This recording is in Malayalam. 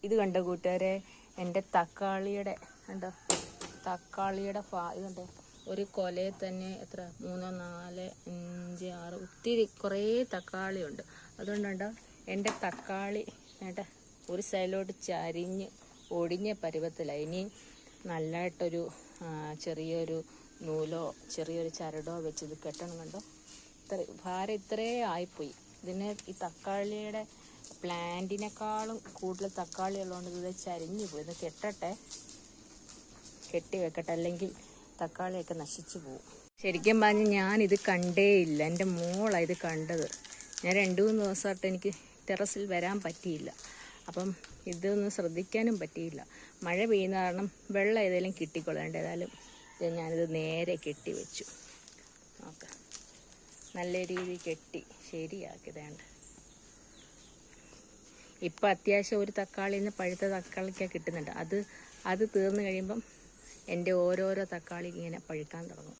ഇത് കണ്ടോ കൂട്ടുകാരെ, എൻ്റെ തക്കാളിയുടെ കണ്ടോ, തക്കാളിയുടെ ഇത് കണ്ടോ, ഒരു കൊലയിൽ തന്നെ എത്ര 3, 4, 5, 6 ഒത്തിരി കുറേ തക്കാളിയുണ്ട്. അതുകൊണ്ടുണ്ടോ എൻ്റെ തക്കാളി ഏട്ടാ ഒരു സൈഡിലോട്ട് ചരിഞ്ഞ് ഒടിഞ്ഞ പരുവത്തിലാണ്. ഇനി നല്ലതായിട്ടൊരു ചെറിയൊരു നൂലോ ചെറിയൊരു ചരടോ വെച്ച് ഇത് കെട്ടണം. കണ്ടോ, ഭാരം ഇത്രേ ആയിപ്പോയി. ഇതിന് ഈ തക്കാളിയുടെ പ്ലാന്റിനേക്കാളും കൂടുതൽ തക്കാളി ഉള്ളതുകൊണ്ട് ഇത് ചരിഞ്ഞു പോയി. ഇത് കെട്ടട്ടെ, കെട്ടി വെക്കട്ടെ, അല്ലെങ്കിൽ തക്കാളിയൊക്കെ നശിച്ചു പോകും. ശരിക്കും പറഞ്ഞ് ഞാനിത് കണ്ടേയില്ല, എൻ്റെ മോളാണ് ഇത് കണ്ടത്. ഞാൻ 2-3 ദിവസമായിട്ട് എനിക്ക് ടെറസിൽ വരാൻ പറ്റിയില്ല. അപ്പം ഇതൊന്നും ശ്രദ്ധിക്കാനും പറ്റിയില്ല. മഴ പെയ്യുന്ന കാരണം വെള്ളം ഏതെങ്കിലും കിട്ടിക്കൊള്ളേണ്ട. ഏതായാലും ഞാനിത് നേരെ കെട്ടി വെച്ചു. നോക്കാം, നല്ല രീതിയിൽ കെട്ടി ശരിയാക്കിയതാണ്. ഇപ്പം അത്യാവശ്യം ഒരു തക്കാളിയിൽ നിന്ന് പഴുത്ത തക്കാളിക്കാണ് കിട്ടുന്നുണ്ട്. അത് തീർന്നു കഴിയുമ്പം എൻ്റെ ഓരോരോ തക്കാളി ഇങ്ങനെ പഴുക്കാൻ തുടങ്ങും.